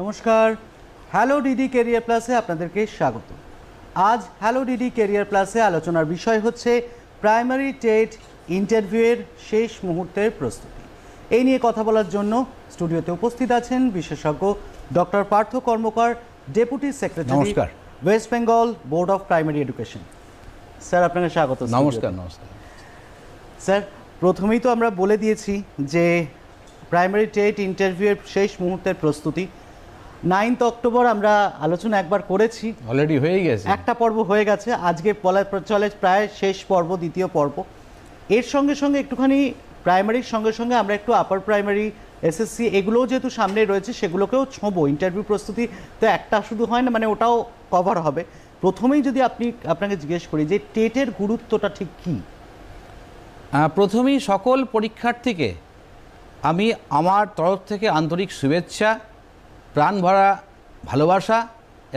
নমস্কার, hello DD career প্লাসে আপনাদেরকে স্বাগত। আজ হ্যালো ডিডি ক্যারিয়ার প্লাসে আলোচনার বিষয় হচ্ছে প্রাইমারি টেট ইন্টারভিউয়ের শেষ মুহূর্তের প্রস্তুতি। এই নিয়ে কথা বলার জন্য স্টুডিওতে উপস্থিত আছেন বিশেষজ্ঞ doctor Partha Karmakar, deputy secretary, West Bengal board of primary education. Sir, আপনাকে স্বাগত। নমস্কার। নমস্কার স্যার, প্রথমেই তো আমরা বলে দিয়েছি যে প্রাইমারি টেট ইন্টারভিউয়ের শেষ মুহূর্তের প্রস্তুতি 9 অক্টোবর আমরা আলোচনা একবার করেছি, অলরেডি হয়ে গেছে, একটা পর্ব হয়ে গেছে। আজকে চলে প্রায় শেষ পর্ব, দ্বিতীয় পর্ব। এর সঙ্গে সঙ্গে একটুখানি প্রাইমারির সঙ্গে সঙ্গে আমরা একটু আপার প্রাইমারি, এসএসসি এগুলোও যেহেতু সামনে রয়েছে সেগুলোকেও ছোঁবো। ইন্টারভিউ প্রস্তুতি তো একটা শুধু হয় না, মানে ওটাও কভার হবে। প্রথমেই যদি আপনাকে জিজ্ঞেস করি যে টেটের গুরুত্বটা ঠিক কী? প্রথমেই সকল পরীক্ষার্থীকে আমি আমার তরফ থেকে আন্তরিক শুভেচ্ছা, প্রাণ ভরা ভালোবাসা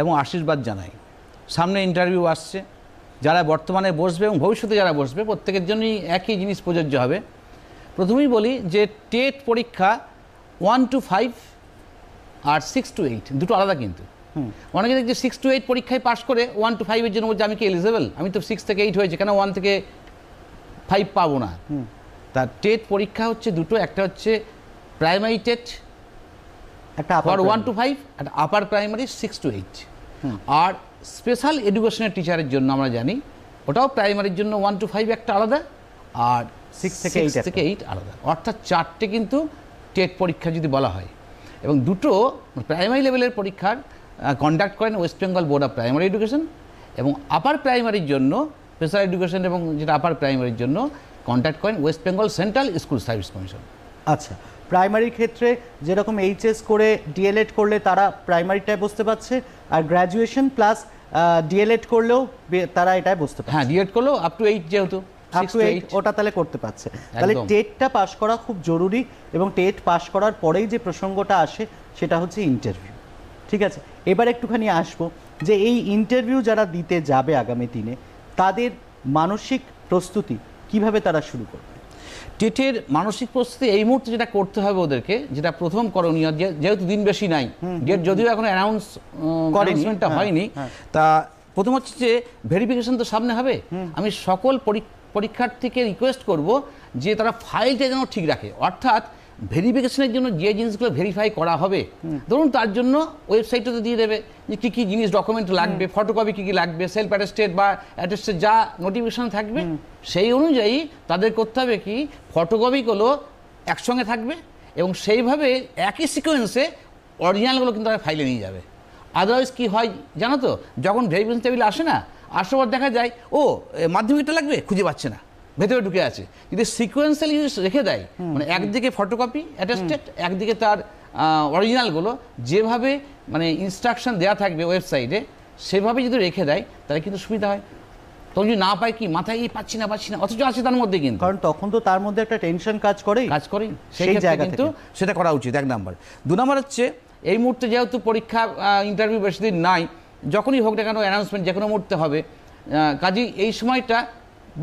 এবং আশীর্বাদ জানাই। সামনে ইন্টারভিউ আসছে, যারা বর্তমানে বসবে এবং ভবিষ্যতে যারা বসবে প্রত্যেকের জন্যই একই জিনিস প্রযোজ্য হবে। প্রথমেই বলি যে টেট পরীক্ষা 1 to 5 আর 6 to 8 দুটো আলাদা। কিন্তু অনেকে দেখছি 6 to 8 পরীক্ষায় পাশ করে 1 to 5 এর জন্য বলছে আমি কি এলিজেবল, আমি তো 6 থেকে 8 হয়েছে, কেন 1 থেকে 5 পাবো না? তা টেট পরীক্ষা হচ্ছে দুটো, একটা হচ্ছে প্রাইমারি টেট ফর 1 to 5 আর আপার প্রাইমারি 6 to 8। আর স্পেশাল এডুকেশনের টিচারের জন্য আমরা জানি ওটাও প্রাইমারির জন্য 1 to 5 একটা আলাদা আর 6 থেকে 8 আলাদা। অর্থাৎ চারটে কিন্তু টেট পরীক্ষা যদি বলা হয়, এবং দুটো প্রাইমারি লেভেলের পরীক্ষার কন্ডাক্ট করেন West Bengal board of primary education, এবং আপার প্রাইমারির জন্য স্পেশাল এডুকেশন এবং যেটা আপার প্রাইমারির জন্য কন্ডাক্ট করেন West Bengal central school service commission. আচ্ছা, প্রাইমারির ক্ষেত্রে যেরকম এইচএস করে ডিএলএড করলে তারা প্রাইমারিটায় বসতে পারছে, আর গ্র্যাজুয়েশন প্লাস ডিএলএড করলেও তারা এটাই বসতে পারছে। হ্যাঁ, ডিএলএড করলেও আপ টু 8, যেহেতু আপ টু 8 ওটা তাহলে করতে পারছে। তাহলে টেটটা পাস করা খুব জরুরি, এবং টেট পাস করার পরেই যে প্রসঙ্গটা আসে সেটা হচ্ছে ইন্টারভিউ। ঠিক আছে, এবার একটুখানি আসবো যে এই ইন্টারভিউ যারা দিতে যাবে আগামী দিনে তাদের মানসিক প্রস্তুতি কিভাবে তারা শুরু করবে? টেটের মানসিক প্রস্তুতি এই মুহূর্তে যেটা করতে হবে ওদেরকে, যেটা প্রথম করণীয়, যেহেতু দিন বেশি নাই, ডেট যদিও এখন অ্যানাউন্সমেন্টটা হয়নি, তা প্রথম হচ্ছে যে ভেরিফিকেশন তো সামনে হবে। আমি সকল পরীক্ষার্থীকে রিকোয়েস্ট করব যে তারা ফাইলটা যেন ঠিক রাখে। অর্থাৎ ভেরিফিকেশনের জন্য যে জিনিসগুলো ভেরিফাই করা হবে, ধরুন তার জন্য ওয়েবসাইটে তো দিয়ে দেবে যে কী কী জিনিস ডকুমেন্ট লাগবে, ফটোকপি কী কী লাগবে, সেলফ অ্যাটেস্টেড বা অ্যাটেস্টেড যা নোটিফিকেশন থাকবে সেই অনুযায়ী তাদের করতে হবে কি ফটোকপিগুলো একসঙ্গে থাকবে, এবং সেইভাবে একই সিকোয়েন্সে অরিজিনালগুলো কিন্তু তারা ফাইলে নিয়ে যাবে। আদারওয়াইজ কী হয় জানো তো, যখন ভেরিফিকেশন টেবিল আসে না, আসার পর দেখা যায় ও মাধ্যমিকটা লাগবে, খুঁজে পাচ্ছে না, ভেতরে ঢুকে আছে। যদি সিকোয়েন্সিয়ালি রেখে দেয়, মানে একদিকে ফটোকপি অ্যাটেস্টেড, একদিকে তার অরিজিনালগুলো, যেভাবে মানে ইনস্ট্রাকশন দেওয়া থাকবে ওয়েবসাইটে সেভাবে যদি রেখে দেয় তাহলে কিন্তু সুবিধা হয়। তখন যদি না পায় কি মাথায় পাচ্ছি না অথচ আছে তার মধ্যে, কিন্তু কারণ তখন তো তার মধ্যে একটা টেনশন কাজ করেই সেই জায়গা কিন্তু সেটা করা উচিত। 1 নম্বর। 2 নম্বর হচ্ছে এই মুহূর্তে যেহেতু পরীক্ষা ইন্টারভিউ বেশি দিন নাই, যখনই হোক না কেন অ্যানাউন্সমেন্ট যে কোনো মুহূর্তে হবে, কাজেই এই সময়টা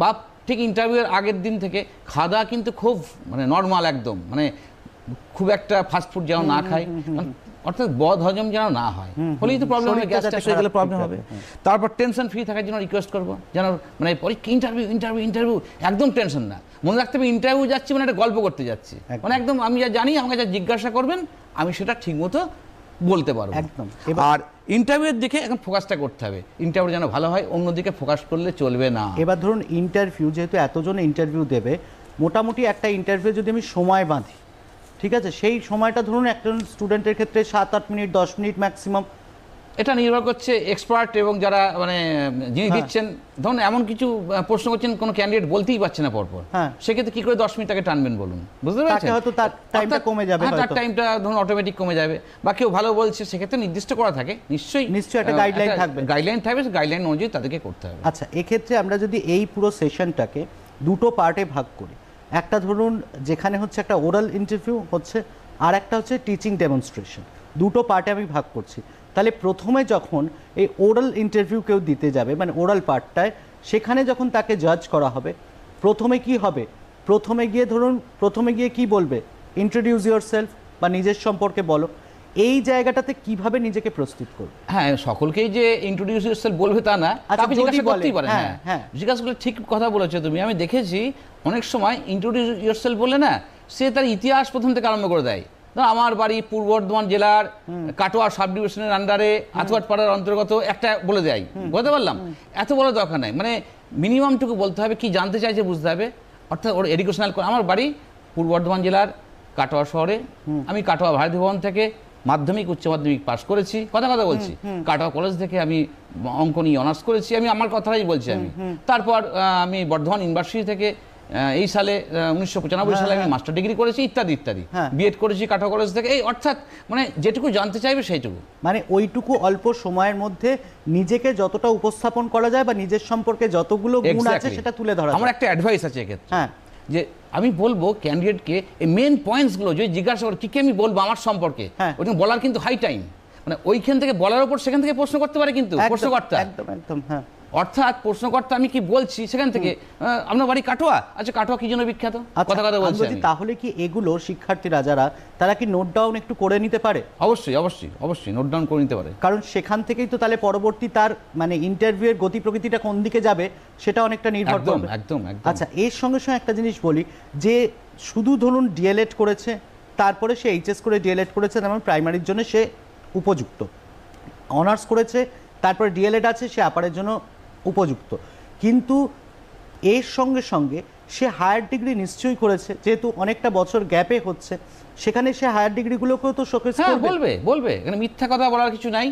বা ঠিক ইন্টারভিউয়ের আগের দিন থেকে খাওয়া দাওয়া কিন্তু খুব মানে নর্মাল, একদম মানে খুব একটা ফাস্টফুড যেন না খায়, অর্থাৎ বদ হজম যেন না হয়, হলেই তো প্রবলেম হবে, গ্যাস ট্যাস হয়ে গেলে প্রবলেম হবে। তারপর টেনশন ফ্রি থাকার জন্য রিকোয়েস্ট করবো, যেন মানে পরীক্ষা ইন্টারভিউ একদম টেনশন না। মনে রাখতে হবে ইন্টারভিউ যাচ্ছি মানে একটা গল্প করতে যাচ্ছি, মানে একদম আমি যা জানি আমাকে যা জিজ্ঞাসা করবেন আমি সেটা ঠিকমতো বলতে পারবো একদম। আর ইন্টারভিউয়ের দিকে এখন ফোকাসটা করতে হবে, ইন্টারভিউ যেন ভালো হয়, অন্যদিকে ফোকাস করলে চলবে না। এবার ধরুন ইন্টারভিউ, যেহেতু এতজন ইন্টারভিউ দেবে, মোটামুটি একটা ইন্টারভিউ যদি আমি সময় বাঁধি, ঠিক আছে, সেই সময়টা ধরুন একজন স্টুডেন্টের ক্ষেত্রে 7-8 মিনিট 10 মিনিট ম্যাক্সিমাম। এটা নির্ভর করছে এক্সপার্ট এবং যারা মানে যিনি দিচ্ছেন, ধরুন এমন কিছু প্রশ্ন করছেন কোনো ক্যান্ডিডেট বলতেই পারছে না পরপর, সেক্ষেত্রে কি করে 10 মিনিট টাকে টানবেন বলুন? বুঝতে পারছেন, হয়তো তার টাইমটা কমে যাবে, তার টাইমটা ধরুন অটোমেটিক কমে যাবে, বা কেউ ভালো বলছে সেক্ষেত্রে নির্দিষ্ট করা থাকে, নিশ্চয়ই একটা গাইডলাইন থাকবে, গাইডলাইন অনুযায়ী তাদেরকে করতে হবে। আচ্ছা, এক্ষেত্রে আমরা যদি এই পুরো সেশনটাকে দুটো পার্টে ভাগ করি, একটা ধরুন যেখানে হচ্ছে একটা ওরাল ইন্টারভিউ হচ্ছে, আর একটা হচ্ছে টিচিং ডেমনস্ট্রেশন, দুটো পার্টে আমি ভাগ করছি। তাহলে প্রথমে যখন এই ওরাল ইন্টারভিউ কেউ দিতে যাবে, মানে ওরাল পার্টটায়, সেখানে যখন তাকে জাজ করা হবে, প্রথমে কি হবে? প্রথমে গিয়ে কি বলবে, ইন্ট্রোডিউস ইউরসেলফ বা নিজের সম্পর্কে বলো। এই জায়গাটাতে কিভাবে নিজেকে প্রস্তুত করবে? হ্যাঁ, সকলকেই যে ইন্ট্রোডিউস ইয়োরসেলফ বলবে তা না, আচ্ছা, আপনি যদি জিজ্ঞাসা বলে, করতেই পারেন। হ্যাঁ, হ্যাঁ। জিজ্ঞাসা করলে ঠিক কথা বলেছো তুমি। আমি দেখেছি অনেক সময় ইন্ট্রোডিউস ইয়োরসেলফ বলে না, সে তার ইতিহাস প্রথম থেকে আরম্ভ করে দেয়। ধর আমার বাড়ি পূর্ব বর্ধমান জেলার কাটোয়া সাব ডিভিশনের আন্ডারে আতুয়াট পাড়ার অন্তর্গত একটা বলে দেয়, বলতে পারলাম। এত বড় দরকার নাই, মানে মিনিমামটুকু বলতে হবে, কি জানতে চাইছে বুঝতে হবে। অর্থাৎ ওর এডুকেশনাল, আমার বাড়ি পূর্ব বর্ধমান জেলার কাটোয়া শহরে, আমি কাটোয়া ভারতী ভবন থেকে মাধ্যমিক উচ্চ মাধ্যমিক পাশ করেছি, কথা বলছি। কাটোয়া কলেজ থেকে আমি অঙ্ক নিয়ে অনার্স করেছি, আমি আমার কথাটাই বলছি আমি। তারপর আমি বর্ধমান ইউনিভার্সিটি থেকে এই সালে 1995 সালে আমি মাস্টার ডিগ্রি করেছি, ইত্যাদি ইত্যাদি। বিএড করেছি কাটোয়া কলেজ থেকে। এই অর্থাৎ মানে যেটুকু জানতে চাইবে সেইটুকু, মানে ওইটুকু অল্প সময়ের মধ্যে নিজেকে যতটা উপস্থাপন করা যায় বা নিজের সম্পর্কে যতগুলো গুণ আছে সেটা তুলে ধরা। আমার একটা অ্যাডভাইস আছে এক্ষেত্রে, হ্যাঁ, যে আমি বলবো ক্যান্ডিডেটকে এই মেন পয়েন্টসগুলো যদি জিজ্ঞাসা করে কি আমি বলবো আমার সম্পর্কে, ওইটা বলার কিন্তু হাই টাইম, মানে ওইখান থেকে বলার উপর সেখান থেকে প্রশ্ন করতে পারে কিন্তু প্রশ্নকর্তা। একদম একদম, হ্যাঁ। অর্থাৎ প্রশ্নকর্তা আমি কি বলছি সেখান থেকে, আপনার বাড়ি কাটোয়া, আচ্ছা কাটোয়া কি জন্য বিখ্যাত, কথা বলছি। তাহলে কি এগুলো শিক্ষার্থীরা যারা, তারা কি নোট ডাউন একটু করে নিতে পারে? অবশ্যই অবশ্যই অবশ্যই নোট ডাউন করে নিতে পারে, কারণ সেখান থেকেই তো তাহলে পরবর্তী তার মানে ইন্টারভিউয়ের গতি প্রকৃতিটা কোন দিকে যাবে সেটা অনেকটা নির্ভর করবে। একদম। আচ্ছা, এর সঙ্গে সঙ্গে একটা জিনিস বলি, যে শুধু ধরুন ডিএলএড করেছে, তারপরে সে এইচএস করে ডিএলএড করেছে, তেমন প্রাইমারির জন্য সে উপযুক্ত, অনার্স করেছে, তারপরে ডিএলএড আছে, সে আপারের জন্য উপযুক্ত। কিন্তু এর সঙ্গে সঙ্গে সে হায়ার ডিগ্রি নিশ্চয়ই করেছে, যেহেতু অনেকটা বছর গ্যাপে হচ্ছে, সেখানে সে হায়ার ডিগ্রিগুলোকেও তো শোকেস করবে। বলবে এখানে মিথ্যা কথা বলার কিছু নাই,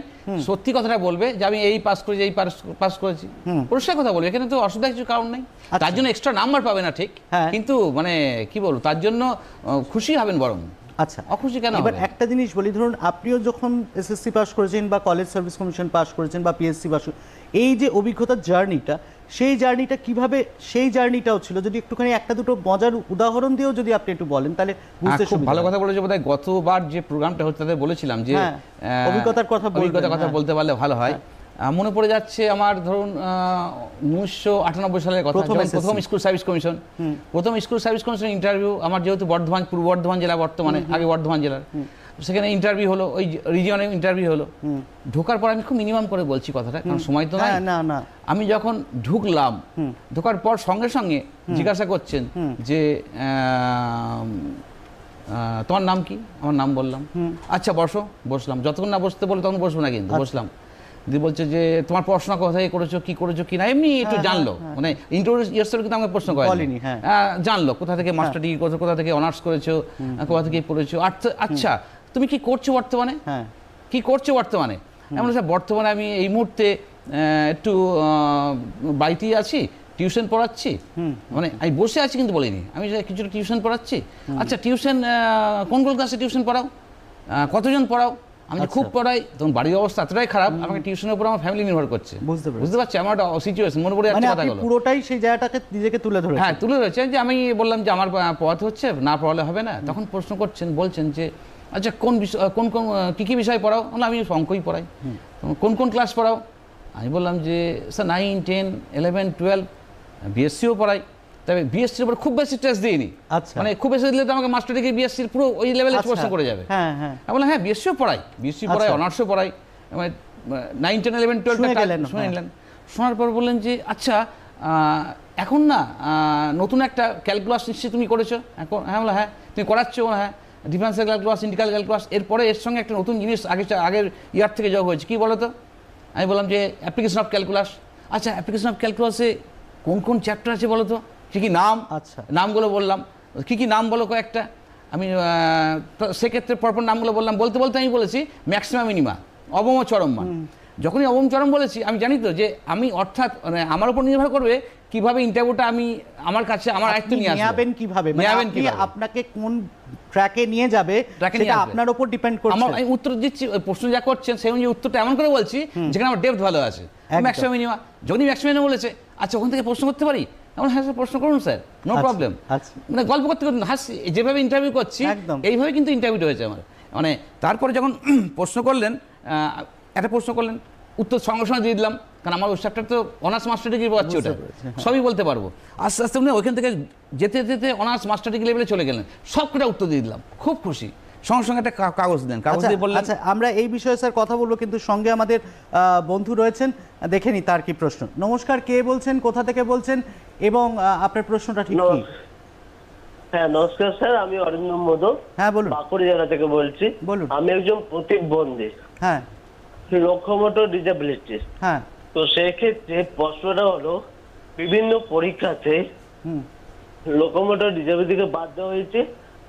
সত্যি কথাটা বলবে যে আমি এই পাস করেছি, এই পাস করেছি, পরিষ্কার কথা বলবে। এখানে তো অসুবিধা কিছু কারণ নেই। তার জন্য এক্সট্রা নাম্বার পাবে না ঠিক, কিন্তু মানে কি বলবো, তার জন্য খুশি হবেন বরং। আচ্ছা, অখুশি কেন? এবার একটা জিনিস বলি, ধরুন আপনিও যখন এসএসসি পাস করেছেন বা কলেজ সার্ভিস কমিশন পাস করেছেন বা পিএসসি পাস, এই যে অভিজ্ঞতার জার্নিটা, সেই জার্নিটা কিভাবে, সেই জার্নিটাও ছিল, যদি একটুখানি একটা দুটো মজার উদাহরণ দিয়েও যদি আপনি একটু বলেন তাহলে বুঝতে সুবিধা। ভালো কথা বলেছে বোধহয়, গতবার যে প্রোগ্রামটা হচ্ছে তাদের বলেছিলাম যে অভিজ্ঞতার কথা বলতে পারলে ভালো হয়। মনে পড়ে যাচ্ছে আমার, ধরুন 1998 সালের কথা, প্রথম স্কুল সার্ভিস কমিশন, প্রথম স্কুল সার্ভিস কমিশনের ইন্টারভিউ আমার, যেহেতু বর্ধমান, পূর্ব বর্ধমান জেলা বর্তমানে, আগে বর্ধমান জেলার, সেখানে ইন্টারভিউ হলো, ওই রিজিয়নে ইন্টারভিউ হলো। ঢোকার পর আমি খুব মিনিমাম করে বলছি কথাটা, কারণ সময় তো না। আমি যখন ঢুকলাম, ঢোকার পর সঙ্গে সঙ্গে জিজ্ঞাসা করছেন যে তোমার নাম কি? আমার নাম বললাম, আচ্ছা বসো। বসলাম, যতক্ষণ না বসতে বলে তখন বসবো না, কিন্তু বসলাম। দিয়ে বলছে যে তোমার পড়াশোনা কোথায় করেছো, কি করেছো কি না, এমনি একটু জানলো, মানে ইন্ট্রোডিউস ইয়োরসেলফ কিন্তু আমাকে প্রশ্ন করেনি, জানলো কোথা থেকে মাস্টার ডিগ্রি করেছো, কোথা থেকে অনার্স করেছো, কোথা থেকে পড়েছো। আচ্ছা তুমি কি করছো বর্তমানে, কি করছো বর্তমানে? এমন বর্তমানে আমি এই মুহূর্তে একটু বাড়িতেই আছি, টিউশন পড়াচ্ছি, মানে আমি বসে আছি কিন্তু বলিনি, আমি কিছুটা টিউশন পড়াচ্ছি। আচ্ছা টিউশন কোন কোন ক্লাসে টিউশন পড়াও, কতজন পড়াও? আমি খুব পড়াই, তখন বাড়ির অবস্থা এতটাই খারাপ, আমাকে টিউশনের উপর আমার ফ্যামিলি নির্ভর করছে। বুঝতে পারছি আমার একটা সিচুয়েশন, মনে পড়ে যাচ্ছে কথাগুলো, পুরোটাই সেই জায়গাটাকে নিজেকে তুলে ধরে। হ্যাঁ, তুলে ধরেছে। যে আমি বললাম যে আমার পড়াতে হচ্ছে, না পড়ালে হবে না। তখন প্রশ্ন করছেন, বলছেন যে আচ্ছা কোন বিষয়, কোন কোন কী বিষয় পড়াও? আমি অঙ্কই পড়াই। কোন কোন ক্লাস পড়াও? আমি বললাম যে স্যার 9, 10, 11, 12, বিএসসিও পড়াই, তবে বিএসসির উপর খুব বেশি স্ট্রেস দিইনি। আচ্ছা, মানে খুব বেশি দিলে তো আমাকে মাস্টার ডিগ্রি বিএসসির পুরো ওই লেভেলে প্রশ্ন করে যাবে। আমি বললাম হ্যাঁ বিএসসিও পড়াই, বিএসসি পড়াই, অনার্সও পড়াই, মানে 9, 10, 11, 12 শুনে নিলেন। শোনার পর বললেন যে আচ্ছা এখন না নতুন একটা ক্যালকুলাস নিশ্চয়ই তুমি করেছো এখন? হ্যাঁ বলো, হ্যাঁ। তুমি করাচ্ছো? হ্যাঁ। ডিফারেন্সিয়াল ক্যালকুলাস, ইন্টিগ্রাল ক্যালকুলাস, এরপরে এর সঙ্গে একটা নতুন জিনিস আগের ইয়ার থেকে যোগ হয়েছে, কী বলো তো? আমি বললাম যে অ্যাপ্লিকেশন অফ ক্যালকুলাস। আচ্ছা অ্যাপ্লিকেশন অফ ক্যালকুলাসে কোন কোন চ্যাপ্টার আছে বলো তো, কী কী নাম? আচ্ছা, নামগুলো বললাম, কী কী নাম বলো কয়েকটা। আমি সেক্ষেত্রে পরপর নামগুলো বললাম, বলতে বলতে আমি বলেছি ম্যাক্সিমাম মিনিমা, অবম চরম মান। যখনই অবম চরম বলেছি, আমি জানি তো যে আমি, অর্থাৎ মানে আমার উপর নির্ভর করবে কিভাবে ইন্টারভিউটা আমি আমার কাছে, আমার আয়ত্তে নিয়ে আসবেন, কিভাবে আপনাকে কোন ট্র্যাকে নিয়ে যাবে সেটা আপনার উপর ডিপেন্ড করছে। আমি উত্তর দিচ্ছি, প্রশ্ন যা করছেন সেই অনুযায়ী উত্তরটা এমন করে বলছি যেখানে আমার ডেপথ ভালো আছে। ম্যাক্সিমাম মিনিমা, যদি ম্যাক্সিমাম মিনিমা বলেছে, আচ্ছা ওখান থেকে প্রশ্ন করতে পারি? আমার হ্যাঁ স্যার প্রশ্ন করুন স্যার, নো প্রবলেম। মানে গল্প করতে করতে হাসি, যেভাবে ইন্টারভিউ করছি এইভাবে কিন্তু ইন্টারভিউটা হয়েছে আমার। মানে তারপরে যখন প্রশ্ন করলেন, একটা প্রশ্ন করলেন, উত্তর সঙ্গে সঙ্গে দিয়ে দিলাম, কারণ আমার ওই চ্যাপ্টার তো অনার্স মাস্টার ডিগ্রি পাচ্ছি, ওটা সবই বলতে পারবো। আস্তে আস্তে উনি ওইখান থেকে যেতে যেতে অনার্স মাস্টার ডিগ্রি লেভেলে চলে গেলেন, সবকটা উত্তর দিয়ে দিলাম, খুব খুশি। সঙ্গে সঙ্গে একটা কাগজ দেন, কাগজ দিয়ে বললেন। আচ্ছা, আমরা এই বিষয়ে স্যার কথা বলবো, কিন্তু সঙ্গে আমাদের বন্ধু রয়েছেন, দেখে নি তার কি প্রশ্ন। নমস্কার, কে বলছেন, কোথা থেকে বলছেন এবং আপনার প্রশ্নটা ঠিক কি? হ্যাঁ নমস্কার স্যার, আমি অরিন্দম মোদক, হ্যাঁ বলুন। বাঁকুড়া জেলা থেকে বলছি। বলুন। আমি একজন প্রতিবন্ধী, হ্যাঁ লোকোমোটর ডিসেবিলিটি। হ্যাঁ। তো সেক্ষেত্রে প্রশ্নটা হলো, বিভিন্ন পরীক্ষাতে হুম লোকোমোটর ডিসেবিলিটিকে বাদ দেওয়া হয়েছে,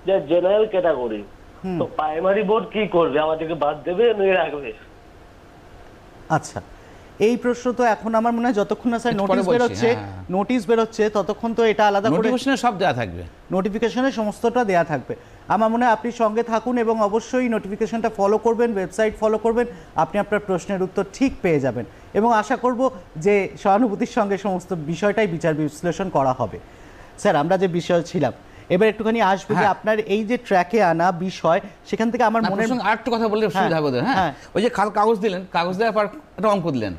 যা জেনারেল ক্যাটাগরি। তো প্রাইমারি বোর্ড কি করবে, আমাদেরকে বাদ দেবে নাকি রাখবে? আচ্ছা, এই প্রশ্ন তো এখন আমার মনে হয় যতক্ষণ না স্যার একটু নোটিশ পরে বলছি, বেরোচ্ছে, হ্যাঁ। নোটিশ বেরোচ্ছে ততক্ষণ তো এটা আলাদা করে নোটিফিকেশনে সব দেওয়া থাকবে, নোটিফিকেশনে সমস্তটা দেয়া থাকবে। আমার মনে হয় আপনি সঙ্গে থাকুন এবং অবশ্যই নোটিফিকেশনটা ফলো করবেন, ওয়েবসাইট ফলো করবেন, আপনি আপনার প্রশ্নের উত্তর ঠিক পেয়ে যাবেন এবং আশা করব যে সহানুভূতির সঙ্গে সমস্ত বিষয়টাই বিচার বিশ্লেষণ করা হবে। স্যার, আমরা যে বিষয় ছিলাম, এবার একটুখানি আসবো যে আপনার এই যে ট্র্যাকে আনা বিষয়, সেখান থেকে আমার মনে আর একটু কথা বললে সুবিধা হবে। হ্যাঁ, ওই যে কাগজ দিলেন, কাগজ দেওয়ার পর একটা অঙ্ক দিলেন,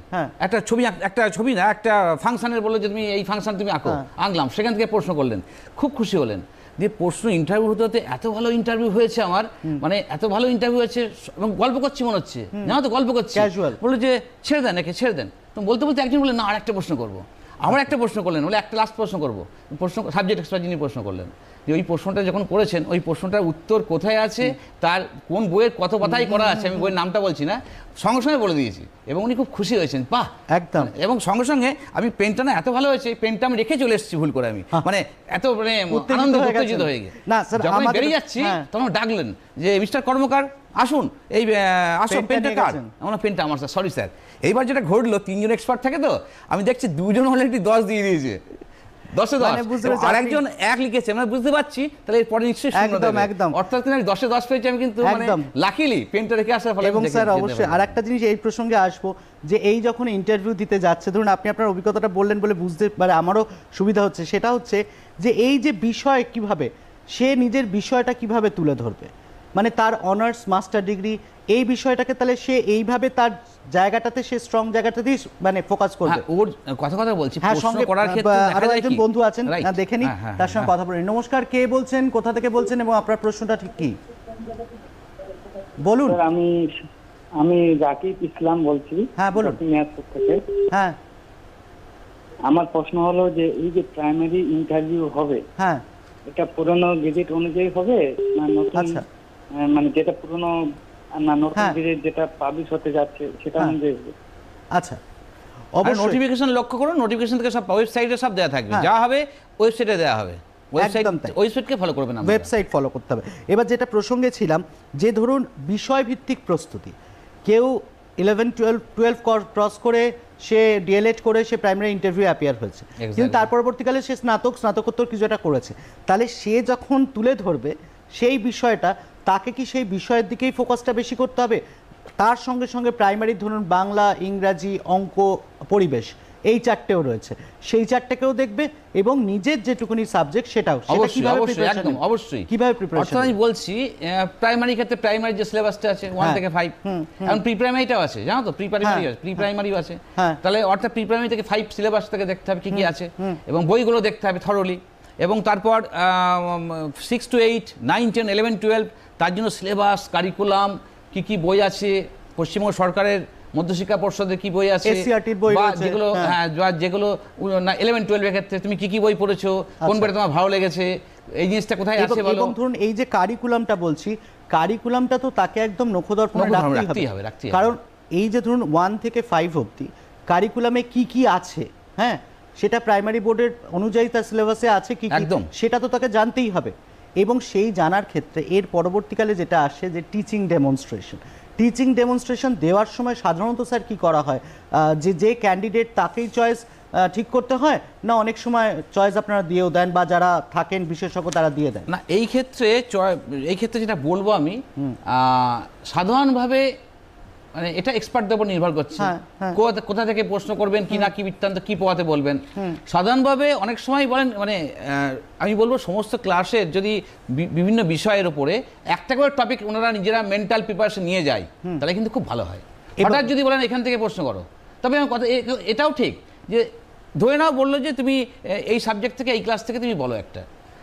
একটা ছবি না, একটা ফাংশনের বললো যে তুমি এই ফাংশন তুমি আঁকো, আঁকলাম, সেখান থেকে প্রশ্ন করলেন, খুব খুশি হলেন। দিয়ে প্রশ্ন ইন্টারভিউ হতে হতে এত ভালো ইন্টারভিউ হয়েছে আমার, মানে এত ভালো ইন্টারভিউ হয়েছে এবং গল্প করছি মনে হচ্ছে, জানো তো গল্প করছি, বললো যে ছেড়ে দেন একে, ছেড়ে দেন। তো বলতে বলতে একজন বললেন না আর একটা প্রশ্ন করবো, আমার একটা প্রশ্ন করলেন, বলে একটা লাস্ট প্রশ্ন করবো, প্রশ্ন সাবজেক্ট এক্সপার্ট যিনি প্রশ্ন করলেন, যে ওই প্রশ্নটা যখন করেছেন ওই প্রশ্নটার উত্তর কোথায় আছে, তার কোন বইয়ের কত পাতায় করা আছে, আমি বইয়ের নামটা বলছি না, সঙ্গে সঙ্গে বলে দিয়েছি এবং উনি খুব খুশি হয়েছেন, বাহ একদম। এবং সঙ্গে সঙ্গে আমি পেনটা না এত ভালো হয়েছে, পেনটা আমি রেখে চলে এসেছি ভুল করে, আমি মানে এত মানে আনন্দ উত্তেজিত হয়ে গিয়ে যখন বেরিয়ে যাচ্ছি তখন ডাকলেন যে মিস্টার কর্মকার আসুন, এই আসুন পেনটা কার, আমার পেনটা আমার স্যার, সরি স্যার। এইবার যেটা ঘটলো, তিনজন এক্সপার্ট থাকে তো, আমি দেখছি দুজন অলরেডি 10 দিয়ে দিয়েছে, 10-এ 10, আর একজন 1 লিখেছে, মানে বুঝতে পারছি তাহলে এরপরে নিশ্চয়ই শূন্য দেবে, একদম। অর্থাৎ 10-এ 10 পেয়েছি আমি, কিন্তু মানে লাকিলি পেনটা রেখে আসার ফলে। এবং স্যার অবশ্যই আরেকটা জিনিস এই প্রসঙ্গে আসবো, যে এই যখন ইন্টারভিউ দিতে যাচ্ছে, ধরুন আপনি আপনার অভিজ্ঞতাটা বললেন বলে বুঝতে পারে আমারও সুবিধা হচ্ছে, সেটা হচ্ছে যে এই যে বিষয় কিভাবে সে নিজের বিষয়টা কিভাবে তুলে ধরবে, মানে তার অনার্স মাস্টার ডিগ্রি এই বিষয়টাকে, তাহলে সে এইভাবে তার জায়গাটাতে, সে স্ট্রং জায়গাটাতেই মানে ফোকাস করবে। ওর কথা বলছি, প্রশ্ন করার ক্ষেত্রে আরো একজন বন্ধু আছেন, দেখে নি, তার সঙ্গে কথা বলি। নমস্কার, কে বলছেন, কোথা থেকে বলছেন এবং আপনার প্রশ্নটা ঠিক কি বলুন? আমি জাকিব ইসলাম বলছি। হ্যাঁ বলুন। থেকে। হ্যাঁ, আমার প্রশ্ন হলো যে এই যে প্রাইমারি ইন্টারভিউ হবে, হ্যাঁ, এটা পুরনো গেজেট অনুযায়ী হবে না নতুন? আচ্ছা, মানে যেটা পুরনো না নতুন গেজেট যেটা পাবলিশ হতে যাচ্ছে সেটা অনুযায়ী হবে? আচ্ছা, অবশ্যই নোটিফিকেশন লক্ষ্য করুন, নোটিফিকেশন থেকে সব ওয়েবসাইটে সব দেওয়া থাকবে, যা হবে ওয়েবসাইটে দেওয়া হবে, ওয়েবসাইটকে ফলো করবেন, ওয়েবসাইট ফলো করতে হবে। এবার যেটা প্রসঙ্গে ছিলাম, যে ধরুন বিষয়ভিত্তিক প্রস্তুতি, কেউ 11-12 ক্রস করে সে ডিএলএড করে সে প্রাইমারি ইন্টারভিউ অ্যাপিয়ার হয়েছে, কিন্তু তার পরবর্তীকালে সে স্নাতকোত্তর কিছু একটা করেছে, তাহলে সে যখন তুলে ধরবে সেই বিষয়টা, তাকে কি সেই বিষয়ের দিকেই ফোকাসটা বেশি করতে হবে, তার সঙ্গে সঙ্গে প্রাইমারি ধরুন বাংলা, ইংরাজি, অঙ্ক, পরিবেশ, এই চারটেও রয়েছে, সেই চারটেকেও দেখবে এবং নিজের যেটুকুনি সাবজেক্ট সেটাও, কিভাবে প্রিপারেশন। আমি বলছি প্রাইমারি ক্ষেত্রে প্রাইমারি যে সিলেবাসটা আছে 1 থেকে 5, এখন প্রি প্রাইমারিটাও আছে, জানো তো, প্রি প্রাইমারি আছে, প্রি প্রাইমারিও আছে, তাহলে অর্থাৎ প্রি প্রাইমারি থেকে 5 সিলেবাস থেকে দেখতে হবে কি কি আছে এবং বইগুলো দেখতে হবে থরলি, এবং তারপর 6 to 8, 9, 10, 11, 12 তার জন্য সিলেবাস, কারিকুলাম, কি কি বই আছে, পশ্চিমবঙ্গ সরকারের মধ্যশিক্ষা পর্ষদের কি বই আছে, যেগুলো যেগুলো 11-12 এর ক্ষেত্রে তুমি কি কি বই পড়েছো, কোন বইটা তোমার ভালো লেগেছে, এই জিনিসটা কোথায় আছে বলো। এবং ধরুন এই যে কারিকুলামটা বলছি, কারিকুলামটা তো তাকে একদম নখদর্পণে রাখতেই হবে, কারণ এই যে ধরুন 1 থেকে 5 অবধি কারিকুলামে কি কি আছে, হ্যাঁ, সেটা প্রাইমারি বোর্ডের অনুযায়ী তার সিলেবাসে আছে কি কি, সেটা তো তাকে জানতেই হবে। এবং সেই জানার ক্ষেত্রে এর পরবর্তীকালে যেটা আসে যে টিচিং ডেমনস্ট্রেশন দেওয়ার সময় সাধারণত স্যার কি করা হয়, যে ক্যান্ডিডেট তাকেই চয়েস ঠিক করতে হয়, না অনেক সময় চয়েস আপনারা দিয়েও দেন বা যারা থাকেন বিশেষজ্ঞ তারা দিয়ে দেন? না, এই ক্ষেত্রে যেটা বলবো আমি, সাধারণভাবে মানে এটা এক্সপার্টদের উপর নির্ভর করছে, কোথা থেকে প্রশ্ন করবেন, কি না কি বৃত্তান্ত কি পড়াতে বলবেন। সাধারণভাবে অনেক সময় বলেন, মানে আমি বলবো সমস্ত ক্লাসের যদি বিভিন্ন বিষয়ের উপরে একটা করে টপিক ওনারা নিজেরা মেন্টাল প্রিপারেশন নিয়ে যায়, তাহলে কিন্তু খুব ভালো হয়। হঠাৎ যদি বলেন এখান থেকে প্রশ্ন করো, তবে আমার কথা এটাও ঠিক যে ধরে নাও বললো যে তুমি এই সাবজেক্ট থেকে, এই ক্লাস থেকে তুমি বলো একটা,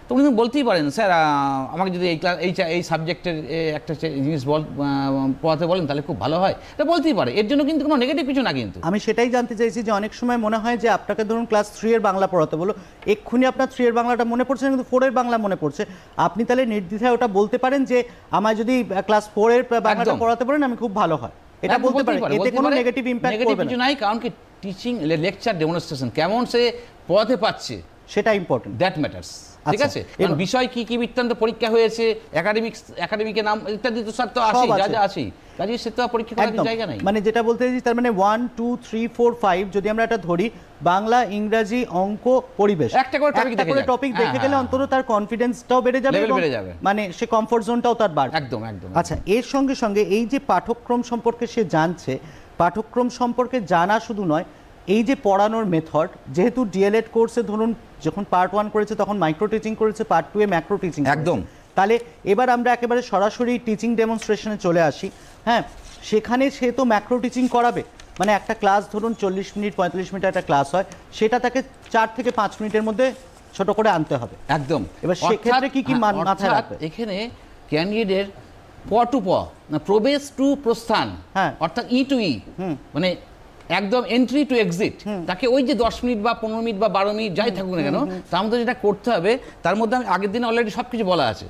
তো উনি বলতেই পারেন, স্যার আমাকে যদি এই সাবজেক্টের একটা জিনিস পড়াতে বলেন তাহলে খুব ভালো হয়, এটা বলতেই পারে। এর জন্য কিন্তু কোনো নেগেটিভ কিছু না। কিন্তু আমি সেটাই জানতে চাইছি যে অনেক সময় মনে হয় যে আপনাকে ধরুন ক্লাস 3 এর বাংলা পড়াতে বলো, এক্ষুনি আপনার 3 এর বাংলাটা মনে পড়ছে না, কিন্তু 4 এর বাংলা মনে পড়ছে। আপনি তাহলে নির্দ্বিধায় ওটা বলতে পারেন যে আমায় যদি ক্লাস 4 এর বাংলাটা পড়াতে পারেন আমি খুব ভালো হয়, এটা বলতে পারেন। এতে কোনো নেগেটিভ ইমপ্যাক্ট করবে না, কিছু নাই। কারণ কি টিচিং লেকচার ডেমনস্ট্রেশন কেমন সে পড়াতে পারছে সেটা ইম্পর্টেন্ট, দ্যাট ম্যাটার্স। ঠিক আছে, কারণ বিষয় কি কি বৃত্তান্ত পরীক্ষা হয়েছে, একাডেমিকের নাম ইত্যাদি তো স্যার তো আসে, যা যা আছে কাজে সে তো পরীক্ষা করার জায়গা নাই। মানে যেটা বলতে চাইছি তার মানে 1 2 3 4 5 যদি আমরা এটা ধরি, বাংলা, ইংরেজি, অঙ্ক, পরিবেশ, একটা করে টপিক দেখে গেলে অন্তত তার কনফিডেন্সটাও বেড়ে যাবে, মানে সে কমফোর্ট জোনটাও তার বাড়বে। একদম একদম। আচ্ছা, এর সঙ্গে সঙ্গে এই যে পাঠ্যক্রম সম্পর্কে সে জানছে, পাঠ্যক্রম সম্পর্কে জানা শুধু নয়, এই যে পড়ানোর মেথড, যেহেতু ডিএলএড কোর্সে ধরুন যখন পার্ট 1 করেছে তখন মাইক্রো টিচিং করেছে, পার্ট 2 এ ম্যাক্রো টিচিং, একদম। তাহলে এবার আমরা একেবারে সরাসরি টিচিং ডেমনস্ট্রেশনে চলে আসি। হ্যাঁ, সেখানে সে তো ম্যাক্রো টিচিং করাবে, মানে একটা ক্লাস ধরুন 40 মিনিট 45 মিনিট একটা ক্লাস হয়, সেটা তাকে 4 থেকে 5 মিনিটের মধ্যে ছোট করে আনতে হবে। একদম। এবার সেক্ষেত্রে কি কি মাথায় রাখবে? এখানে ক্যান্ডিডেটের প টু প, না প্রবেশ টু প্রস্থান, অর্থাৎ ই টু ই, মানে একদম এন্ট্রি টু এক্সিট, তাকে ওই যে 10 মিনিট বা 15 মিনিট বা 12 মিনিট যাই থাকুক না কেন, তার মধ্যে যেটা করতে হবে, তার মধ্যে আমি আগের দিন অলরেডি সবকিছু বলা আছে।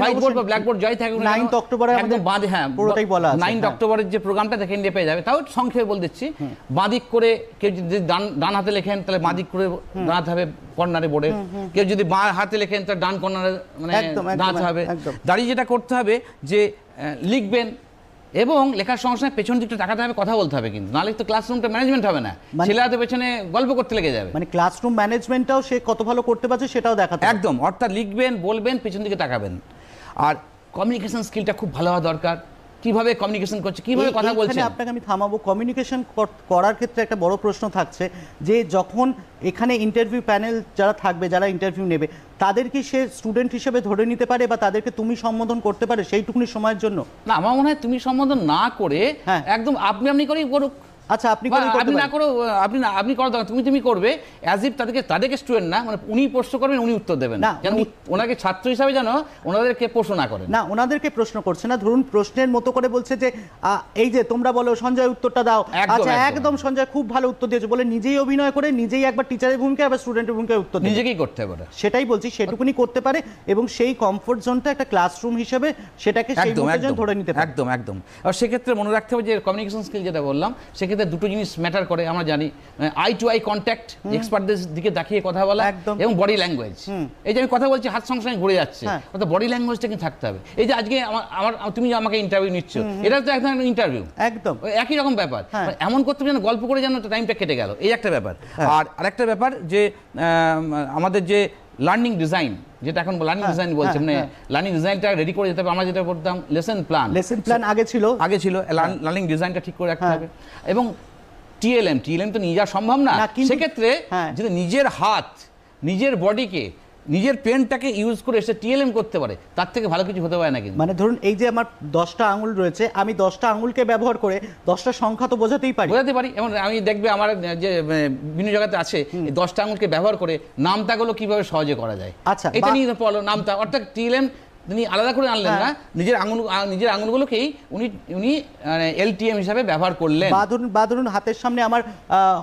হোয়াইটবোর্ড বা ব্ল্যাকবোর্ড যাই থাকুক না, 9 অক্টোবরে একদম বাঁধে, হ্যাঁ পুরোটাই বলা আছে। 9 অক্টোবরের যে প্রোগ্রামটা দেখে নিয়ে পেয়ে যাবে। তাও সংক্ষেপে বলে দিচ্ছি, বাঁদিক করে কেউ যদি ডান হাতে লেখেন তাহলে বাঁদিক করে দাঁড়াতে হবে কর্নারে বোর্ডে, কেউ যদি বাঁ হাতে লেখেন তাহলে ডান কর্নারে মানে দাঁড়াতে হবে। দাঁড়িয়ে যেটা করতে হবে যে লিখবেন এবং লেখার সঙ্গে সঙ্গে পেছন দিকটা তাকাতে হবে, কথা বলতে হবে, কিন্তু নাহলে তো ক্লাসরুমটা ম্যানেজমেন্ট হবে না, ছেলেরা তো পেছনে গল্প করতে লেগে যাবে। মানে ক্লাসরুম ম্যানেজমেন্টটাও সে কত ভালো করতে পারছে সেটাও দেখাতে হবে। একদম, অর্থাৎ লিখবেন, বলবেন, পেছন দিকে তাকাবেন। আর কমিউনিকেশন স্কিলটা খুব ভালো হওয়া দরকার, কিভাবে কমিউনিকেশন করছে, কিভাবে কথা বলছে। আপনাকে আমি থামাবো। কমিউনিকেশন করার ক্ষেত্রে একটা বড় প্রশ্ন থাকছে যে যখন এখানে ইন্টারভিউ প্যানেল যারা থাকবে, যারা ইন্টারভিউ নেবে, তাদের কি সে স্টুডেন্ট হিসেবে ধরে নিতে পারে বা তাদেরকে তুমি সম্বোধন করতে পারে সেইটুকুনি সময়ের জন্য? না, আমার মনে হয় তুমি সম্বোধন না করে একদম আপনি করেই করুক। আচ্ছা, আপনি না করো, আপনি করো, তুমি করবে অ্যাজ ইফ তাদেরকে স্টুডেন্ট না, মানে উনি প্রশ্ন করবেন, উনি উত্তর দেবেন না, যেন ওনাকে ছাত্র হিসাবে যেন ওনাদেরকে প্রশ্ন না করেন। না, ওনাদেরকে প্রশ্ন করছে না, ধরুন প্রশ্নের মতো করে বলছে যে এই যে তোমরা বলো সঞ্জয় উত্তরটা দাও, আচ্ছা একদম সঞ্জয় খুব ভালো উত্তর দিয়েছে বলে নিজেই অভিনয় করে নিজেই একবার টিচারের ভূমিকা আবার স্টুডেন্টের ভূমিকায় উত্তর দেয়, নিজেকেই করতে পারে। সেটাই বলছি, সেটুকুনি করতে পারে এবং সেই কমফোর্ট জোনটা একটা ক্লাসরুম হিসেবে সেটাকে সেই মতো ধরে নিতে পারে। একদম একদম। আর সেক্ষেত্রে মনে রাখতে হবে যে কমিউনিকেশন স্কিল যেটা বললাম, সেক্ষেত্রে দুটো জিনিস ম্যাটার করে, আমরা জানি। আই টু আই কন্ট্যাক্ট, এক্সপার্টদের দিকে তাকিয়ে কথা বলা, এবং বডি ল্যাঙ্গুয়েজ। এই যে আমি কথা বলছি হাত সঙ্গে সঙ্গে ঘুরে যাচ্ছে, অর্থাৎ বডি ল্যাঙ্গুয়েজটা কিন্তু থাকতে হবে। এই যে আজকে তুমি আমাকে ইন্টারভিউ নিচ্ছ, এটা তো একটা ইন্টারভিউ, একদম একই রকম ব্যাপার। এমন করতে যেন গল্প করে যেন টাইমটা কেটে গেল, এই একটা ব্যাপার। আর আরেকটা ব্যাপার যে আমাদের যে লার্নিং ডিজাইন, যেটা এখন লার্নিং ডিজাইন বলছে, মানে লার্নিং ডিজাইনটা রেডি করে যেতে হবে। আমরা যেটা করতাম লেসন প্ল্যান আগে ছিল, লার্নিং ডিজাইনটা ঠিক করে রাখতে হবে। এবং টিএলএম তো নিয়ে যাওয়া সম্ভব না, সেক্ষেত্রে যদি নিজের হাত, নিজের বডিকে, নিজের পেনটাকে ইউজ করে এসে টিএলএম করতে পারে, তার থেকে ভালো কিছু হতে পারে না। কিন্তু মানে ধরুন এই যে আমার 10টা আঙুল রয়েছে, আমি 10টা আঙুলকে ব্যবহার করে 10টা সংখ্যা তো বোঝাতে পারি। এবং আমি দেখবে আমার যে বিভিন্ন জায়গাতে আছে, এই 10টা আঙুলকে ব্যবহার করে নামতাগুলো কিভাবে সহজে করা যায়, আচ্ছা এটা নিয়ে পড়লো নামতা। অর্থাৎ টিএলএম তিনি আলাদা করে আনলেন না, নিজের আঙুলগুলোকেই উনি এলটিএম হিসাবে ব্যবহার করলেন। বা ধরুন হাতের সামনে আমার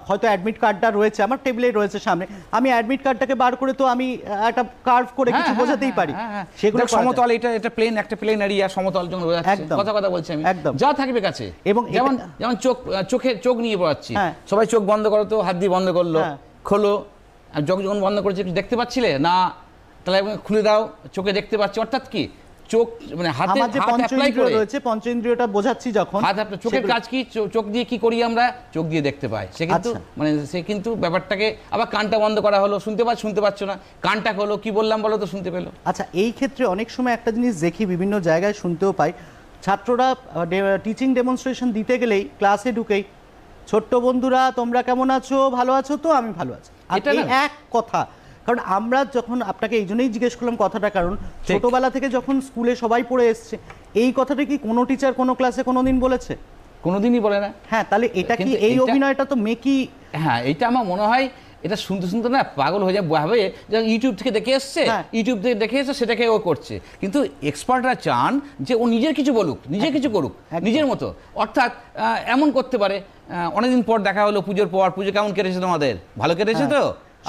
হয়তো অ্যাডমিট কার্ডটা রয়েছে, আমার টেবিলে রয়েছে সামনে, আমি অ্যাডমিট কার্ডটাকে বার করে তো আমি একটা কার্ভ করে কিছু বোঝাতেই পারি। সেগুলো সমতল, এটা প্লেন, একটা প্লেন এরিয়া, সমতল যখন বোঝাচ্ছে, কথা বলছি আমি, যা থাকবে কাছে। এবং যেমন চোখ নিয়ে পড়াচ্ছি, সবাই চোখ বন্ধ করো, তো হাত দিয়ে বন্ধ করলো, খোলো, আর যখন বন্ধ করেছে দেখতে পাচ্ছিলে না, তাহলে খুলে দাও, চোখে দেখতে পাচ্ছি। অর্থাৎ কি চোখ মানে হাতে অ্যাপ্লাই করে রয়েছে, পঞ্চেন্দ্রিয়টা বোঝাচ্ছি যখন চোখের কাজ কি, চোখ দিয়ে কি করি আমরা, চোখ দিয়ে দেখতে পাই। সে কিন্তু মানে সে কিন্তু ব্যাপারটাকে আবার কানটা বন্ধ করা হলো, শুনতে পাচ্ছ না, কানটা হলো কি বললাম বলো তো শুনতে পেলো। আচ্ছা, এই ক্ষেত্রে অনেক সময় একটা জিনিস দেখি, বিভিন্ন জায়গায় শুনতেও পাই, ছাত্ররা টিচিং ডেমনস্ট্রেশন দিতে গেলেই ক্লাসে ঢুকেই ছোট্ট বন্ধুরা তোমরা কেমন আছো, ভালো আছো তো, আমি ভালো আছি, এটা এক কথা। কারণ আমরা যখন আপনাকে এই জন্যই জিজ্ঞেস করলাম কথাটা, কারণ ছোটবেলা থেকে যখন স্কুলে সবাই পড়ে এসছে, এই কথাটা কি কোনো টিচার কোনো ক্লাসে কোনোদিন বলেছে? কোনোদিনই বলে না। হ্যাঁ, তাহলে এটা কি এই অভিনয়টা তো মেকি? হ্যাঁ, এটা আমার মনে হয় এটা শুনতে শুনতে না পাগল হয়ে যায়, ভাবে যে ইউটিউব থেকে দেখে এসছে, ইউটিউব থেকে দেখে এসছে, সেটাকে ও করছে। কিন্তু এক্সপার্টরা চান যে ও নিজের কিছু বলুক, নিজের কিছু করুক নিজের মতো। অর্থাৎ এমন করতে পারে, অনেকদিন পর দেখা হলো, পুজোর পর, পুজো কেমন কেটেছে তোমাদের? ভালো কেটেছে তো?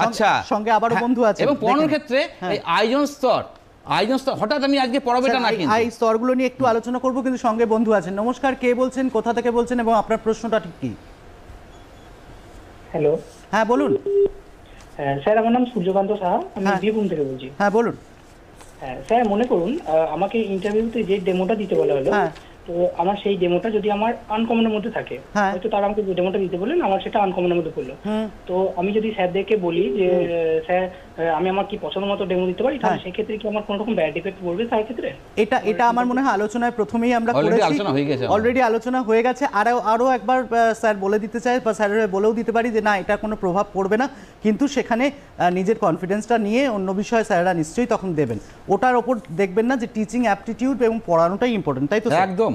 আচ্ছা, সঙ্গে আবারও বন্ধু আছে। এবং পড়ানোর ক্ষেত্রে এই আয়োজন স্তর হঠাৎ আমি আজকে পড়াবো এটা না, কিন্তু এই স্তরগুলো নিয়ে একটু আলোচনা করব, কিন্তু সঙ্গে বন্ধু আছেন। নমস্কার, কে বলছেন, কোথা থেকে বলছেন এবং আপনার প্রশ্নটা ঠিক কি? হ্যালো, হ্যাঁ বলুন। হ্যাঁ স্যার, আমার নাম সূর্যকান্ত সাহা, আমি বীরভূম থেকে বলছি। হ্যাঁ বলুন। হ্যাঁ স্যার, মনে করুন আমাকে ইন্টারভিউতে যে ডেমোটা দিতে বলা হলো, তো আমার সেই ডেমোটা যদি আমার আনকমনের মধ্যে থাকে, হয়তো তারা আমাকে যে ডেমোটা দিতে বললেন আমার সেটা আনকমনের মধ্যে পড়লো, তো আমি যদি স্যারদেরকে বলি যে স্যার আমি আমার কি পছন্দ মতো ডেমো দিতে পারি, তাহলে সেক্ষেত্রে কি আমার কোনো রকম ব্যাড ইফেক্ট পড়বে তার ক্ষেত্রে? এটা আমার মনে হয় আলোচনায় প্রথমেই আমরা করেছি, অলরেডি আলোচনা হয়ে গেছে। আরো একবার স্যার বলে দিতে চাই, বা স্যারের বলেও দিতে পারি যে না, এটা কোনো প্রভাব পড়বে না, কিন্তু সেখানে নিজের কনফিডেন্সটা নিয়ে অন্য বিষয়ে স্যাররা নিশ্চয়ই তখন দেবেন। ওটার ওপর দেখবেন না যে টিচিং অ্যাপটিটিউড এবং পড়ানোটাই ইম্পর্টেন্ট, তাই তো? একদম।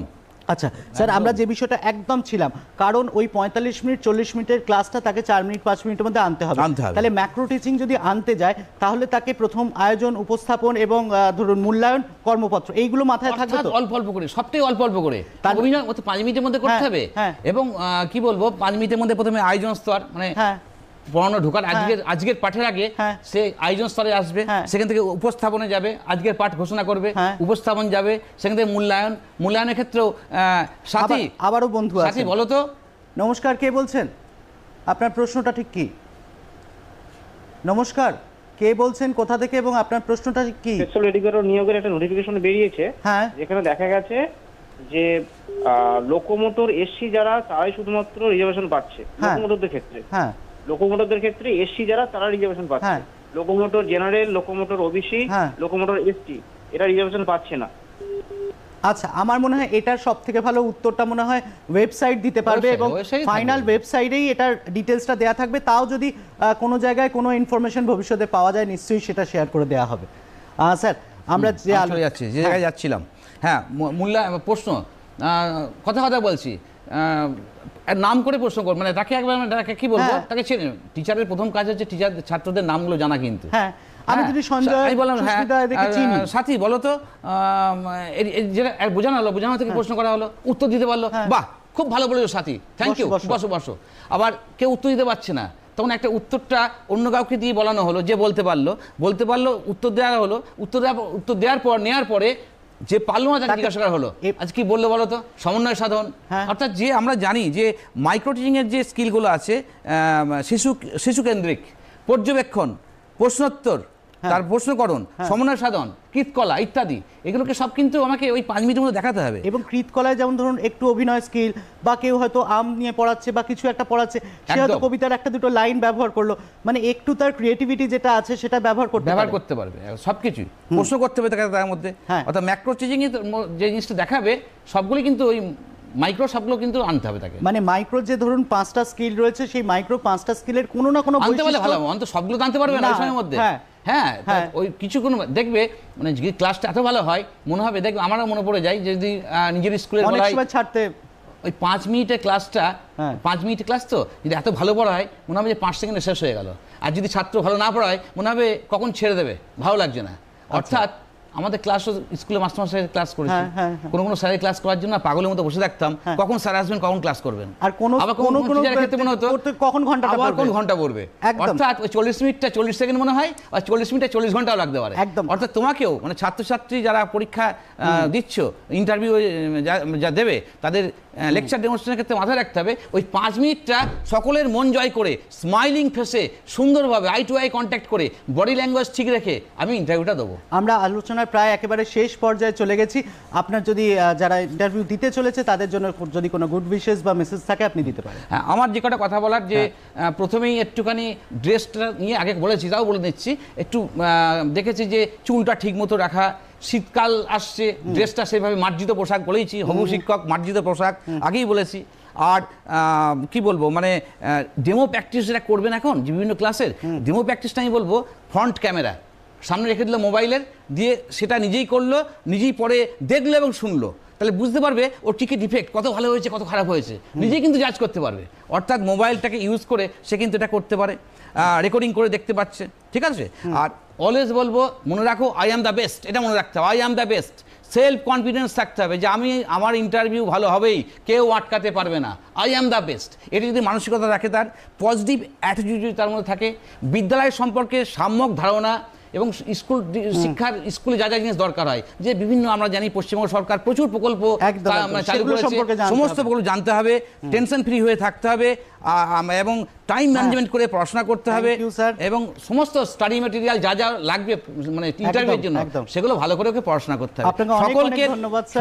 আচ্ছা স্যার, আমরা যে বিষয়টা একদম ছিলাম, কারণ ওই 45 মিনিট 40 মিনিটের ক্লাসটা তাকে 4 মিনিট 5 মিনিটের মধ্যে আনতে হবে। তাহলে ম্যাক্রো টিচিং যদি আনতে যায়, তাহলে তাকে প্রথম আয়োজন, উপস্থাপন এবং ধরুন মূল্যায়ন, কর্মপত্র, এইগুলো মাথায় থাকবে তো? অল্প অল্প করে, সবটাই অল্প অল্প করে, অভিনয় 5 মিনিটের মধ্যে করতে হবে। এবং কি বলবো, 5 মিনিটের মধ্যে প্রথমে আয়োজন স্তর, মানে পড়ানো ঢোকার আজকের পাঠের আগে সে আয়োজন স্তরে আসবে, সেখান থেকে উপস্থাপনে যাবে, আজকের পাঠ ঘোষণা করবে, উপস্থাপন যাবে, সেখান থেকে মূল্যায়নের ক্ষেত্রেও সাথী। আবারও বন্ধু আছে, সাথী বলো তো। নমস্কার, কে বলছেন, আপনার প্রশ্নটা ঠিক কি? নমস্কার, কে বলছেন, কোথা থেকে এবং আপনার প্রশ্নটা ঠিক কি? পেট্রোল এডিটর নিয়োগের একটা নোটিফিকেশন বেরিয়েছে, যেখানে দেখা গেছে যে লোকোমোটর এসসি যারা, তারাই শুধুমাত্র রিজার্ভেশন পাচ্ছে লোকোমোটরদের ক্ষেত্রে। লোকোমোটরদের ক্ষেত্রে এসসি যারা, তারা রিজার্ভেশন পাচ্ছে। Locomotor general, locomotor OBC, locomotor ST, এটা রিজার্ভেশন পাচ্ছে না। আচ্ছা, আমার মনে হয় এটার সব থেকে ভালো উত্তরটা মনে হয় ওয়েবসাইট দিতে পারবে, এবং ফাইনাল ওয়েবসাইটেই এটার ডিটেলসটা দেওয়া থাকবে। তাও যদি কোনো জায়গায় কোনো ইনফরমেশন ভবিষ্যতে পাওয়া যায়, নিশ্চয়ই সেটা শেয়ার করে দেওয়া হবে। স্যার, আমরা যে জায়গায় যাচ্ছিলাম, হ্যাঁ, প্রশ্ন কথা বলছি, নাম করে প্রশ্ন কর, মানে তাকে একবার, তাকে কি বলবো, তাকে চেনে। টিচারের প্রথম কাজ হচ্ছে টিচার ছাত্রদের নামগুলো জানা, কিন্তু আমি যদি সঞ্জয় বললাম, সাথী বলো তো, যেটা বোঝানো হলো, বোঝানো থেকে প্রশ্ন করা হলো, উত্তর দিতে পারলো, বাহ, খুব ভালো বলেছো সাথী, থ্যাংক ইউ, বসো বসো। আবার কেউ উত্তর দিতে পারছে না, তখন একটা উত্তরটা অন্য কাউকে দিয়ে বলানো হলো, যে বলতে পারলো, উত্তর দেওয়া হলো, উত্তর দেওয়ার পর, নেওয়ার পরে যে পারলো না তাকে জিজ্ঞাসা করা হলো, আজ কি বললো বলো তো, সমন্বয় সাধন। অর্থাৎ যে আমরা জানি যে মাইক্রো টিচিং এর যে স্কিলগুলো আছে, শিশু কেন্দ্রিক, পর্যবেক্ষণ, প্রশ্নোত্তর, তার প্রশ্নকরণ, সমন্বয় সাধন, কৃতকলা ইত্যাদি, এগুলোকে সব কিন্তু আমাকে ওই 5 মিনিটের মধ্যে দেখাতে হবে। এবং কৃতকলায় যেমন ধরুন একটু অভিনয় স্কিল, বা কেউ হয়তো আম নিয়ে পড়াচ্ছে বা কিছু একটা পড়াচ্ছে, সে হয়তো কবিতার একটা দুটো লাইন ব্যবহার করলো, মানে একটু তার ক্রিয়েটিভিটি যেটা আছে সেটা ব্যবহার করতে পারবে। সবকিছুই প্রশ্ন করতে হবে তার মধ্যে। অর্থাৎ ম্যাক্রো টিচিং এ যে জিনিসটা দেখাবে, সবগুলি কিন্তু ওই মাইক্রো সবগুলো কিন্তু আনতে হবে তাকে। মানে মাইক্রো যে ধরুন 5টা স্কিল রয়েছে, সেই মাইক্রো 5টা স্কিলের কোনো না কোনো আনতে পারলে ভালো, অন্তত সবগুলো আনতে পারবে না এই সময়ের মধ্যে। ওই কিছু কোনো দেখবে, মানে যদি ক্লাসটা এত ভালো হয়, মনে হবে, দেখবে আমারও মনে পড়ে যায়, যদি নিজের স্কুলে ছাড়তে ওই 5 মিনিটের ক্লাসটা, 5 মিনিটের ক্লাস তো যদি এত ভালো পড়ায়, মনে হবে যে 5 সেকেন্ডে শেষ হয়ে গেল। আর যদি ছাত্র ভালো না পড়ায়, মনে হবে কখন ছেড়ে দেবে, ভালো লাগছে না। অর্থাৎ আমাদের ক্লাস, স্কুলে মাস্টারমশাইয়ের ক্লাস করেছি, কোনো স্যারের ক্লাস করার জন্য পাগলের মতো বসে থাকতাম, কখন স্যার আসবেন, কখন ক্লাস করবেন, আর কোনো টিচারের ক্ষেত্রে মনে হতো কখন ঘন্টা পড়বে। অর্থাৎ ওই 40 মিনিটটা 40 সেকেন্ড মনে হয়, আর 40 মিনিটে 40 ঘন্টাও লাগতে পারে। অর্থাৎ তোমাকেও, মানে ছাত্রছাত্রী যারা পরীক্ষা দিচ্ছ, ইন্টারভিউ যা দেবে, তাদের লেকচার ডেমনস্ট্রেশনের ক্ষেত্রে মাথায় রাখতে হবে, ওই 5 মিনিটটা সকলের মন জয় করে, স্মাইলিং ফেসে, সুন্দরভাবে আই টু আই কন্ট্যাক্ট করে, বডি ল্যাঙ্গুয়েজ ঠিক রেখে আমি ইন্টারভিউটা দেবো। আমরা আলোচনার প্রায় একেবারে শেষ পর্যায়ে চলে গেছি। আপনার যদি যারা ইন্টারভিউ দিতে চলেছে তাদের জন্য যদি কোনো গুড উইশেস বা মেসেজ থাকে আপনি দিতে পারেন। হ্যাঁ, আমার যে কটা কথা বলার, যে প্রথমেই একটুখানি ড্রেসটা নিয়ে আগে বলেছি, তাও বলে নিচ্ছি, একটু দেখেছি যে চুলটা ঠিক মতো রাখা, শীতকাল আসছে, ড্রেসটা সেভাবে মার্জিত পোশাক বলেইছি, হবু শিক্ষক মার্জিত পোশাক আগেই বলেছি। আর কি বলবো, মানে ডেমো প্র্যাকটিস যেটা করবেন এখন বিভিন্ন ক্লাসের, ডেমো প্র্যাকটিসটা আমি বলবো ফ্রন্ট ক্যামেরা সামনে রেখে দিল মোবাইলের, দিয়ে সেটা নিজেই করলো, নিজেই পরে দেখলো এবং শুনলো, তাহলে বুঝতে পারবে ওর টিকিট ডিফেক্ট কত ভালো হয়েছে কত খারাপ হয়েছে, নিজে কিন্তু জাজ করতে পারবে। অর্থাৎ মোবাইলটাকে ইউজ করে সে কিন্তু এটা করতে পারে, রেকর্ডিং করে দেখতে পাচ্ছে, ঠিক আছে। আর অলওয়েজ বলবো, মনে রাখো আই অ্যাম দ্য বেস্ট, এটা মনে রাখতে হবে, I am the best. Self confidence থাকতে হবে যে আমার ইন্টারভিউ ভালো হবেই, কেউ আটকাতে পারবে না, আই অ্যাম দ্য বেস্ট। এটি যদি মানসিকতা রাখে, তার পজিটিভ অ্যাটিটিউড যদি তার মধ্যে থাকে, বিদ্যালয় সম্পর্কে সাম্যক ধারণা এবং শিক্ষার স্কুলে যা যা জিনিস দরকার হয়, যে বিভিন্ন আমরা জানি পশ্চিমবঙ্গ সরকার প্রচুর প্রকল্প চালু করেছে, সমস্ত প্রকল্প জানতে হবে, টেনশন ফ্রি হয়ে থাকতে হবে এবং টাইম ম্যানেজমেন্ট করে পড়াশোনা করতে হবে এবং সমস্ত স্টাডি ম্যাটেরিয়াল যা যা লাগবে মানে ইন্টারভিউর জন্য সেগুলো ভালো করে পড়াশোনা করতে হবে।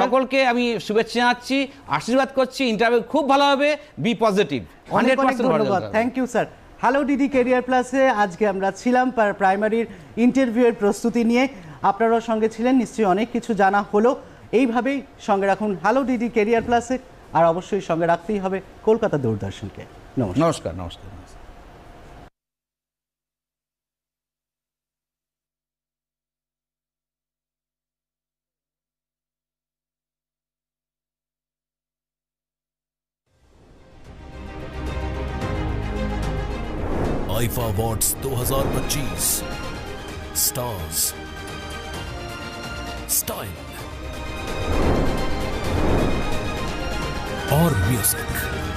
সকলকে আমি শুভেচ্ছা জানাচ্ছি, আশীর্বাদ করছি, ইন্টারভিউ খুব ভালো হবে, বি পজিটিভ, 100% ধন্যবাদ। Thank you sir. Hello DD career প্লাসে আজকে আমরা ছিলাম প্রাইমারির ইন্টারভিউয়ের প্রস্তুতি নিয়ে। আপনারাও সঙ্গে ছিলেন, নিশ্চয়ই অনেক কিছু জানা হলো। এইভাবেই সঙ্গে রাখুন হ্যালো ডিডি ক্যারিয়ার প্লাসে, আর অবশ্যই সঙ্গে রাখতেই হবে কলকাতা দূরদর্শনকে। নমস্কার। নমস্কার। आईफा अवार्ड्स 2025 स्टार्स स्टाइल और म्यूजिक